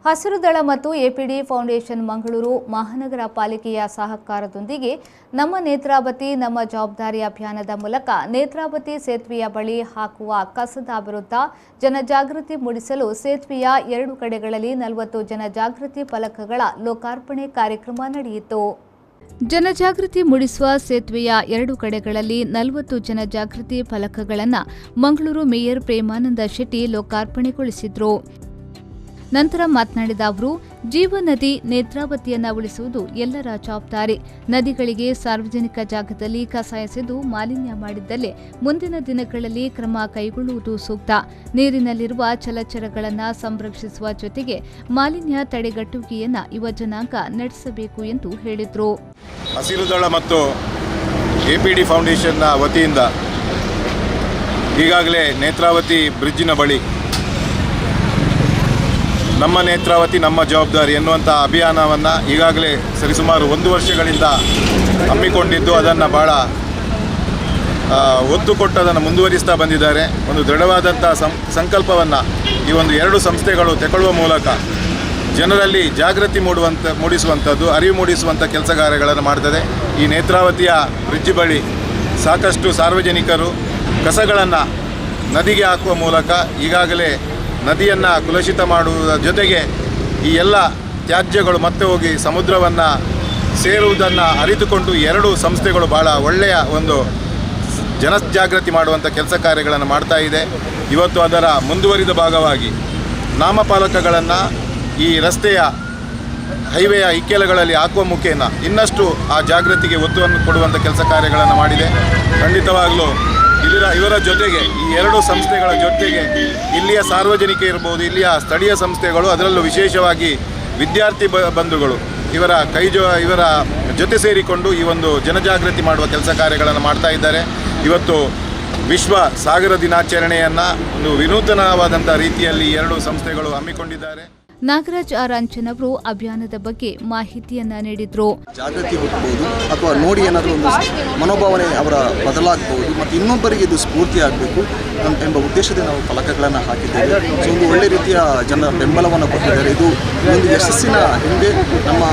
ಹಸಿರು ದಳ ಮತ್ತು ಎಪಿಡಿ ಫೌಂಡೇಶನ್ ಮಂಗಳೂರು ಮಹಾನಗರ ಪಾಲಿಕೆಯ ಸಹಕಾರದೊಂದಿಗೆ ನಮ್ಮ ನೇತ್ರಾವತಿ ನಮ್ಮ ಜವಾಬ್ದಾರಿ ಅಭಿಯಾನದ ಮೂಲಕ ನೇತ್ರಾವತಿ ಸೇತುವೆಯ ಬಳಿ ಹಾಕುವ ಕಸದ ವಿರುದ್ಧ ಜನಜಾಗೃತಿ ಮೂಡಿಸಲು ಸೇತುವೆಯ 2 ಕಡೆಗಳಲ್ಲಿ 40 ಜನಜಾಗೃತಿ ಫಲಕಗಳ ಲೋಕಾರ್ಪಣೆ ಕಾರ್ಯಕ್ರಮ ನಡೆಯಿತು. ಜನಜಾಗೃತಿ ಮೂಡಿಸುವ ಸೇತುವೆಯ 2 ಕಡೆಗಳಲ್ಲಿ 40 ಜನಜಾಗೃತಿ ಫಲಕಗಳನ್ನು ಮಂಗಳೂರು ಮೇಯರ್ ಪ್ರೇಮಾನಂದ ಶೆಟ್ಟಿ ಲೋಕಾರ್ಪಣೆಗೊಳಿಸಿದರು. ನಂತರ ಮಾತನಾಡಿದ ಅವರು, ಜೀವ ನದಿ ನೇತ್ರಾವತಿಯನ್ನು ಉಳಿಸುವುದು ಎಲ್ಲರ ಜವಾಬ್ದಾರಿ. ನದಿಗಳಿಗೆ ಸಾರ್ವಜನಿಕ ಜಾಗದಲ್ಲಿ ಕಸ ಎಸೆದು ಮಾಲಿನ್ಯ ಮಾಡಿದ್ದಲ್ಲಿ ಮುಂದಿನ ದಿನಗಳಲ್ಲಿ ಕ್ರಮ ಕೈಗೊಳ್ಳುವುದು ಸೂಕ್ತ. ನೀರಿನಲ್ಲಿರುವ ಜಲಚರಗಳನ್ನು ಸಂರಕ್ಷಿಸುವ ಜೊತೆಗೆ ಮಾಲಿನ್ಯ ತಡೆಗಟ್ಟುವಿಕೆಯನ್ನು ಯುವ ಜನಾಂಗ ನಡೆಸಬೇಕು ಎಂದು ಹೇಳಿದರು. ಹಸಿರು ದಳ ಮತ್ತು ಎಪಿಡಿ ಫೌಂಡೇಶನ್ನ ವತಿಯಿಂದ ಈಗಾಗಲೇ ನೇತ್ರಾವತಿ ಬ್ರಿಡ್ಜಿನ ಬಳಿ ನಮ್ಮ ನೇತ್ರಾವತಿ ನಮ್ಮ ಜವಾಬ್ದಾರಿ ಎನ್ನುವಂಥ ಅಭಿಯಾನವನ್ನು ಈಗಾಗಲೇ ಸರಿಸುಮಾರು 1 ವರ್ಷಗಳಿಂದ ಹಮ್ಮಿಕೊಂಡಿದ್ದು ಅದನ್ನು ಭಾಳ ಒತ್ತು ಕೊಟ್ಟು ಅದನ್ನು ಮುಂದುವರಿಸ್ತಾ ಬಂದಿದ್ದಾರೆ. ಒಂದು ದೃಢವಾದಂಥ ಸಂಕಲ್ಪವನ್ನು ಈ ಒಂದು 2 ಸಂಸ್ಥೆಗಳು ತೆಗೊಳ್ಳುವ ಮೂಲಕ ಜನರಲ್ಲಿ ಜಾಗೃತಿ ಮೂಡಿಸುವಂಥದ್ದು, ಅರಿವು ಮೂಡಿಸುವಂಥ ಕೆಲಸ ಕಾರ್ಯಗಳನ್ನು ಮಾಡ್ತದೆ. ಈ ನೇತ್ರಾವತಿಯ ಬ್ರಿಡ್ಜ್ ಬಳಿ ಸಾಕಷ್ಟು ಸಾರ್ವಜನಿಕರು ಕಸಗಳನ್ನು ನದಿಗೆ ಹಾಕುವ ಮೂಲಕ ಈಗಾಗಲೇ ನದಿಯನ್ನು ಕಲುಷಿತ ಮಾಡುವುದರ ಜೊತೆಗೆ ಈ ಎಲ್ಲ ತ್ಯಾಜ್ಯಗಳು ಮತ್ತೆ ಹೋಗಿ ಸಮುದ್ರವನ್ನು ಸೇರುವುದನ್ನು ಅರಿತುಕೊಂಡು 2 ಸಂಸ್ಥೆಗಳು ಭಾಳ ಒಳ್ಳೆಯ ಒಂದು ಜನಜಾಗೃತಿ ಮಾಡುವಂಥ ಕೆಲಸ ಕಾರ್ಯಗಳನ್ನು ಮಾಡ್ತಾ ಇದೆ. ಇವತ್ತು ಅದರ ಮುಂದುವರಿದ ಭಾಗವಾಗಿ ನಾಮಫಲಕಗಳನ್ನು ಈ ರಸ್ತೆಯ ಹೈವೇಯ ಇಕ್ಕೆಲಗಳಲ್ಲಿ ಹಾಕುವ ಮುಖೇನ ಇನ್ನಷ್ಟು ಆ ಜಾಗೃತಿಗೆ ಒತ್ತನ್ನು ಕೊಡುವಂಥ ಕೆಲಸ ಕಾರ್ಯಗಳನ್ನು ಮಾಡಿದೆ. ಖಂಡಿತವಾಗಲೂ ಇವರ ಜೊತೆಗೆ ಈ 2 ಸಂಸ್ಥೆಗಳ ಜೊತೆಗೆ ಇಲ್ಲಿಯ ಸಾರ್ವಜನಿಕ ಇರ್ಬೋದು, ಇಲ್ಲಿಯ ಸ್ಥಳೀಯ ಸಂಸ್ಥೆಗಳು, ಅದರಲ್ಲೂ ವಿಶೇಷವಾಗಿ ವಿದ್ಯಾರ್ಥಿ ಬಂಧುಗಳು ಇವರ ಜೊತೆ ಸೇರಿಕೊಂಡು ಈ ಒಂದು ಜನಜಾಗೃತಿ ಮಾಡುವ ಕೆಲಸ ಕಾರ್ಯಗಳನ್ನು ಮಾಡ್ತಾ ಇದ್ದಾರೆ. ಇವತ್ತು ವಿಶ್ವ ಸಾಗರ ದಿನಾಚರಣೆಯನ್ನು ಒಂದು ವಿನೂತನವಾದಂಥ ರೀತಿಯಲ್ಲಿ 2 ಸಂಸ್ಥೆಗಳು ಹಮ್ಮಿಕೊಂಡಿದ್ದಾರೆ. ನಾಗರಾಜ್ ಆರ್ ಅಂಚನ್ ಅವರು ಅಭಿಯಾನದ ಬಗ್ಗೆ ಮಾಹಿತಿಯನ್ನ ನೀಡಿದ್ರು. ಜಾಗೃತಿ ಹುಟ್ಟಬಹುದು ಅಥವಾ ನೋಡಿ ಏನಾದರೂ ಒಂದು ಮನೋಭಾವನೆ ಅವರ ಬದಲಾಗಬಹುದು ಮತ್ತು ಇನ್ನೊಬ್ಬರಿಗೆ ಇದು ಸ್ಫೂರ್ತಿ ಆಗಬೇಕು ಎಂಬ ಉದ್ದೇಶದಿಂದ ನಾವು ಫಲಕಗಳನ್ನು ಹಾಕಿದ್ದೇವೆ. ಸೊ ಒಂದು ಒಳ್ಳೆ ರೀತಿಯ ಜನರ ಬೆಂಬಲವನ್ನು ಕೊಟ್ಟಿದ್ದಾರೆ. ಇದು ಒಂದು ಯಶಸ್ಸಿನ ಹಿಂದೆ ನಮ್ಮ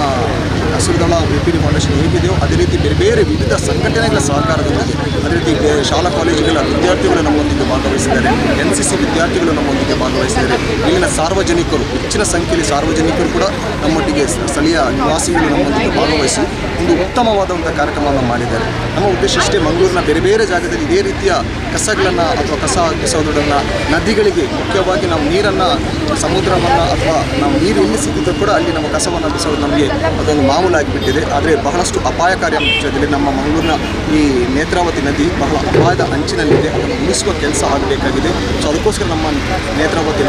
ಹಸಿರು ದಳ ಎಪಿಡಿ ಫೌಂಡೇಶನ್ ಹೇಗಿದೆಯೋ ಅದೇ ರೀತಿ ಬೇರೆ ಬೇರೆ ವಿವಿಧ ಸಂಘಟನೆಗಳ ಸಹಕಾರದೊಂದಿಗೆ, ಅದೇ ರೀತಿ ಶಾಲಾ ಕಾಲೇಜುಗಳ ವಿದ್ಯಾರ್ಥಿಗಳು ನಮ್ಮೊಂದಿಗೆ ಭಾಗವಹಿಸಿದ್ದಾರೆ, NCC ವಿದ್ಯಾರ್ಥಿಗಳು ನಮ್ಮೊಂದಿಗೆ ಭಾಗವಹಿಸಿದ್ದಾರೆ. ಇಲ್ಲಿನ ಸಾರ್ವಜನಿಕರು, ಹೆಚ್ಚಿನ ಸಂಖ್ಯೆಯಲ್ಲಿ ಸಾರ್ವಜನಿಕರು ಕೂಡ ನಮ್ಮೊಟ್ಟಿಗೆ, ಸ್ಥಳೀಯ ನಿವಾಸಿಗಳು ನಮ್ಮೊಂದಿಗೆ ಭಾಗವಹಿಸಿ ಒಂದು ಉತ್ತಮವಾದಂಥ ಕಾರ್ಯಕ್ರಮವನ್ನು ಮಾಡಿದ್ದಾರೆ. ನಮ್ಮ ಉದ್ದೇಶ ಇಷ್ಟೇ, ಮಂಗಳೂರಿನ ಬೇರೆ ಬೇರೆ ಜಾಗದಲ್ಲಿ ಇದೇ ರೀತಿಯ ಕಸಗಳನ್ನು ಅಥವಾ ಕಸ ಬಿಸೋದನ್ನು ನದಿಗಳಿಗೆ, ಮುಖ್ಯವಾಗಿ ನಾವು ನೀರನ್ನು, ಸಮುದ್ರವನ್ನು ಅಥವಾ ನಾವು ನೀರು ಎಲ್ಲಿ ಸಿಕ್ಕಿದ್ರೂ ಕೂಡ ಅಲ್ಲಿ ನಮ್ಮ ಕಸವನ್ನು ಬಿಸೋದು ನಮಗೆ ಅದೊಂದು ಮಾಮೂಲಾಗಿಬಿಟ್ಟಿದೆ. ಆದರೆ ಬಹಳಷ್ಟು ಅಪಾಯಕಾರಿ ಅಂಶದಲ್ಲಿ ನಮ್ಮ ಮಂಗಳೂರಿನ ಈ ನೇತ್ರಾವತಿ ನದಿ ಬಹಳ ಅಪಾಯದ ಅಂಚಿನಲ್ಲಿದೆ. ಅದನ್ನು ಉಳಿಸುವ ಕೆಲಸ ಆಗಬೇಕಾಗಿದೆ. ಸೊ ಅದಕ್ಕೋಸ್ಕರ ನಮ್ಮ ನೇತ್ರಾವತಿ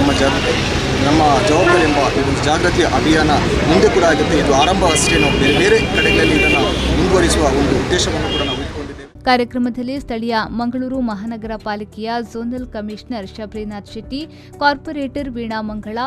ನಮ್ಮ ಜವಾಬ್ದಾರಿ ಎಂಬ ಒಂದು ಜಾಗೃತಿಯ ಅಭಿಯಾನ ಮುಂದೆ ಕೂಡ ಆಗುತ್ತೆ. ಇದು ಆರಂಭ ಅಷ್ಟೇ. ನಾವು ಬೇರೆ ಬೇರೆ ಕಡೆಗಳಲ್ಲಿ ಇದನ್ನು ಮುಂದುವರಿಸುವ ಒಂದು ಉದ್ದೇಶವನ್ನು ಕೂಡ ನಾವು ಇಟ್ಕೊಂಡಿದ್ದೇವೆ. ಕಾರ್ಯಕ್ರಮದಲ್ಲಿ ಸ್ಥಳೀಯ ಮಂಗಳೂರು ಮಹಾನಗರ ಪಾಲಿಕೆಯ zonal commissioner Shabarinath Shetty, corporator Veena Mangala,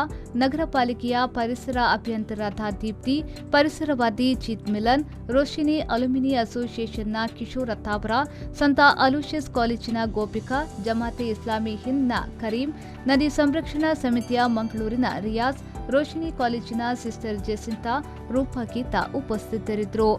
ನಗರ ಪಾಲಿಕೆಯ ಪರಿಸರ ಅಭಿಯಂತರಾದ ದೀಪ್ತಿ, ಪರಿಸರವಾದಿ ಜೀತ್ ಮಿಲನ್, ರೋಶಿನಿ ಅಲ್ಯುಮಿನಿ ಅಸೋಸಿಯೇಷನ್ನ ಕಿಶೋರ್ ಅತ್ತಾವರ, ಸಂತ ಅಲೋಷಿಯಸ್ ಕಾಲೇಜಿನ ಗೋಪಿಕಾ, ಜಮಾತೆ ಇಸ್ಲಾಮಿ ಹಿಂದ್ನ ಕರೀಂ, ನದಿ ಸಂರಕ್ಷಣಾ ಸಮಿತಿಯ ಮಂಗಳೂರಿನ ರಿಯಾಜ್, ರೋಶಿನಿ ಕಾಲೇಜಿನ ಸಿಸ್ಟರ್ ಜೆಸಿಂತಾ, ರೂಪಾ ಗೀತಾ ಉಪಸ್ಥಿತರಿದ್ದರು.